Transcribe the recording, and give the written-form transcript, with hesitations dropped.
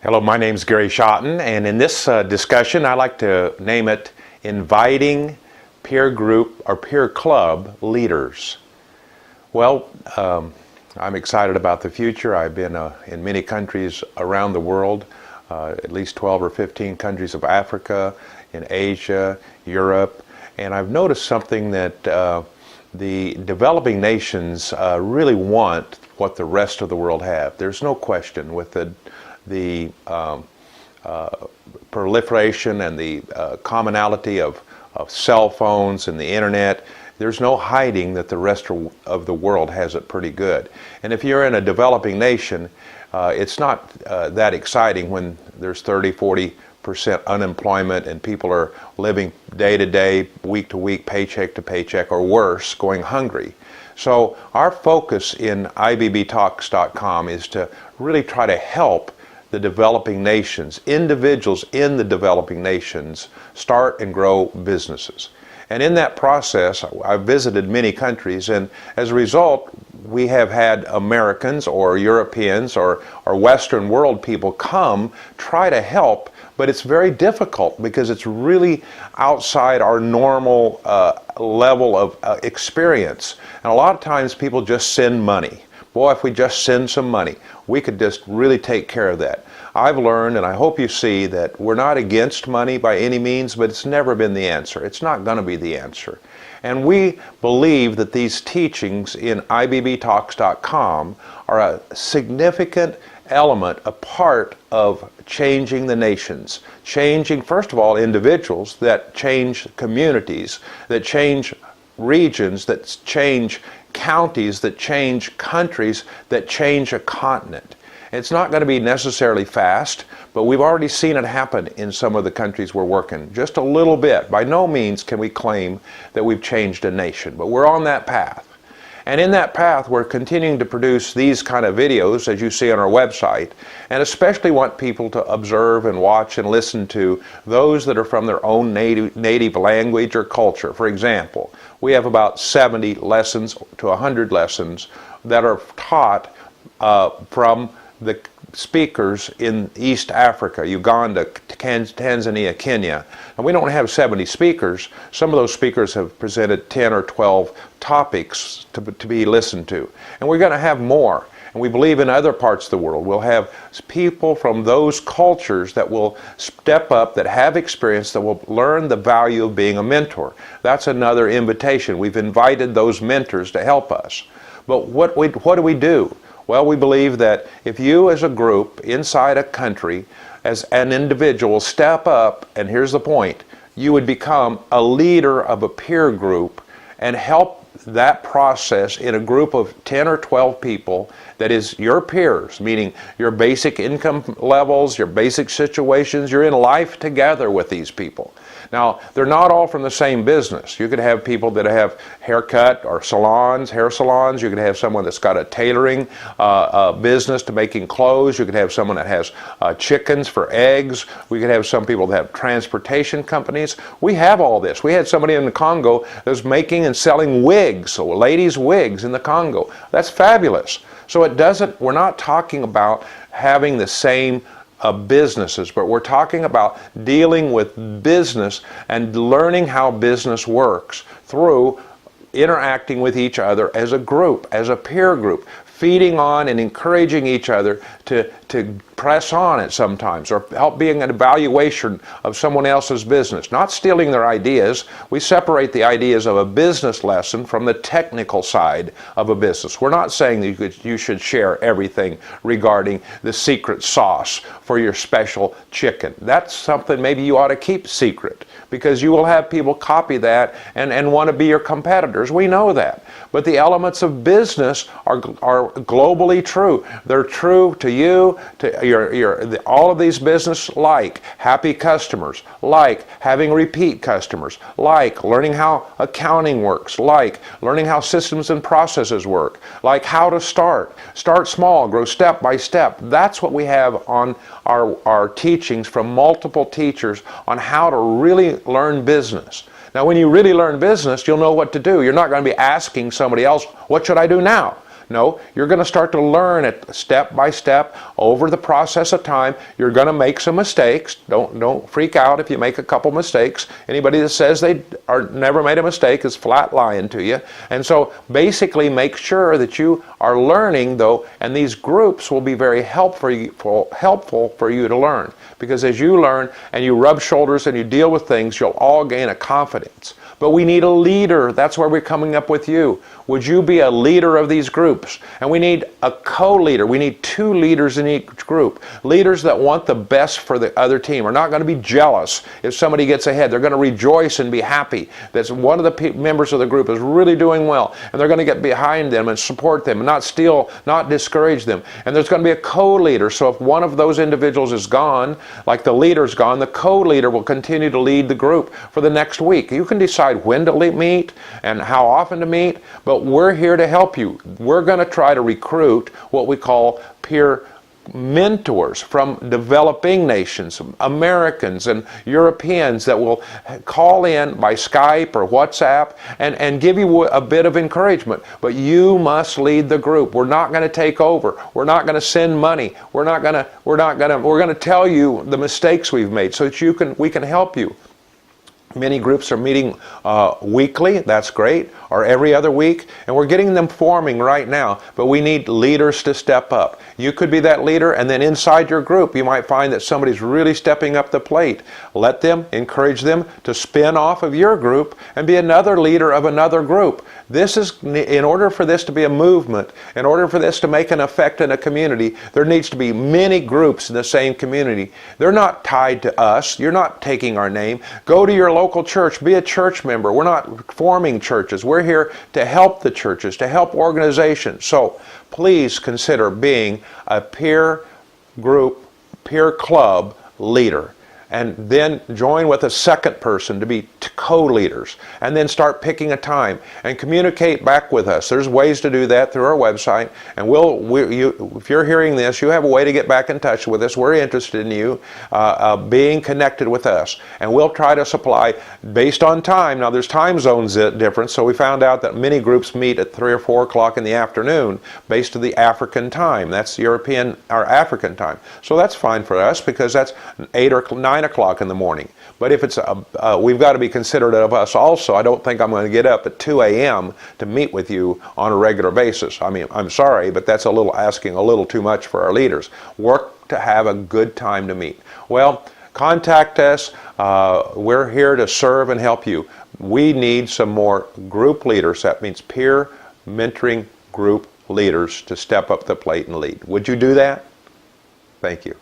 Hello, my name is Gary Schotten, and in this discussion I like to name it Inviting Peer Group or Peer Club Leaders. Well, I'm excited about the future. I've been in many countries around the world, at least 12 or 15 countries of Africa, in Asia, Europe, and I've noticed something that the developing nations really want what the rest of the world have. There's no question with the proliferation and the commonality of cell phones and the internet. There's no hiding that the rest of the world has it pretty good. And if you're in a developing nation, it's not that exciting when there's 30-40% unemployment and people are living day to day, week to week, paycheck to paycheck, or worse, going hungry. So our focus in IBBTalks.com is to really try to help the developing nations, individuals in the developing nations, start and grow businesses. And in that process, I've visited many countries, and as a result, we have had Americans or Europeans or Western world people come try to help, but it's very difficult because it's really outside our normal level of experience. And a lot of times people just send money. Boy, if we just send some money, we could just really take care of that. I've learned, and I hope you see, that we're not against money by any means, but it's never been the answer. It's not going to be the answer. And we believe that these teachings in IBBTalks.com are a significant element, a part of changing the nations. Changing, first of all, individuals, that change communities, that change regions, that change counties, that change countries, that change a continent. It's not going to be necessarily fast, but we've already seen it happen in some of the countries we're working. Just a little bit. By no means can we claim that we've changed a nation, but we're on that path. And in that path, we're continuing to produce these kind of videos, as you see on our website, and especially want people to observe and watch and listen to those that are from their own native language or culture. For example, we have about 70 lessons to 100 lessons that are taught from the speakers in East Africa, Uganda, Tanzania, Kenya. And we don't have 70 speakers. Some of those speakers have presented 10 or 12 topics to be listened to. And we're going to have more. And we believe in other parts of the world we'll have people from those cultures that will step up, that have experience, that will learn the value of being a mentor. That's another invitation. We've invited those mentors to help us. But what do we do? Well, we believe that if you as a group inside a country, as an individual, step up, and here's the point, you would become a leader of a peer group and help that process in a group of 10 or 12 people that is your peers, meaning your basic income levels, your basic situations. You're in life together with these people. Now, they're not all from the same business. You could have people that have haircut or salons, hair salons. You could have someone that's got a tailoring business to making clothes. You could have someone that has chickens for eggs. We could have some people that have transportation companies. We have all this. We had somebody in the Congo that was making and selling wigs, so ladies' wigs in the Congo. That's fabulous. So we're not talking about having the same businesses, but we're talking about dealing with business and learning how business works through interacting with each other as a group, as a peer group, feeding on and encouraging each other to press on it sometimes, or help being an evaluation of someone else's business. Not stealing their ideas. We separate the ideas of a business lesson from the technical side of a business. We're not saying that you should share everything regarding the secret sauce for your special chicken. That's something maybe you ought to keep secret, because you will have people copy that and want to be your competitors. We know that. But the elements of business are globally true. They're true to you, to all of these business, like happy customers, like having repeat customers, like learning how accounting works, like learning how systems and processes work, like how to start small, grow step by step. That's what we have on our teachings from multiple teachers on how to really learn business. Now, when you really learn business, you'll know what to do. You're not going to be asking somebody else, what should I do now? No, you're going to start to learn it step by step over the process of time. You're going to make some mistakes. Don't freak out if you make a couple mistakes. Anybody that says they are never made a mistake is flat lying to you. And so basically make sure that you are learning, though, and these groups will be very helpful for you to learn. Because as you learn and you rub shoulders and you deal with things, you'll all gain a confidence. But we need a leader. That's where we're coming up with you. Would you be a leader of these groups? And we need a co-leader. We need 2 leaders in each group. Leaders that want the best for the other team are not going to be jealous if somebody gets ahead. They're going to rejoice and be happy that one of the members of the group is really doing well. And they're going to get behind them and support them and not steal, not discourage them. And there's going to be a co-leader. So if one of those individuals is gone, like the leader's gone, the co-leader will continue to lead the group for the next week. You can decide when to meet and how often to meet, but we're here to help you. We're going to try to recruit what we call peer mentors from developing nations, Americans and Europeans that will call in by Skype or WhatsApp and give you a bit of encouragement. But you must lead the group. We're not going to take over. We're not going to send money. We're going to tell you the mistakes we've made so that we can help you. Many groups are meeting weekly, that's great, or every other week, and we're getting them forming right now, but we need leaders to step up. You could be that leader, and then inside your group you might find that somebody's really stepping up the plate. Let them, encourage them to spin off of your group and be another leader of another group. This is, in order for this to be a movement, in order for this to make an effect in a community, there needs to be many groups in the same community. They're not tied to us. You're not taking our name. Go to your local church. Be a church member. We're not forming churches. We're here to help the churches, to help organizations. So please consider being a peer group, peer club leader. And then join with a second person to be co-leaders, and then start picking a time and communicate back with us. There's ways to do that through our website, and if you're hearing this, you have a way to get back in touch with us. We're interested in you being connected with us, and we'll try to supply based on time. Now there's time zones difference, so we found out that many groups meet at 3 or 4 o'clock in the afternoon based on the African time. That's European or African time. So that's fine for us because that's 8 or 9 o'clock in the morning. But if it's we've got to be considerate of us also. I don't think I'm going to get up at 2 a.m. to meet with you on a regular basis. I mean, I'm sorry, but that's asking a little too much for our leaders. Work to have a good time to meet. Well, contact us. We're here to serve and help you. We need some more group leaders. That means peer mentoring group leaders to step up the plate and lead. Would you do that? Thank you.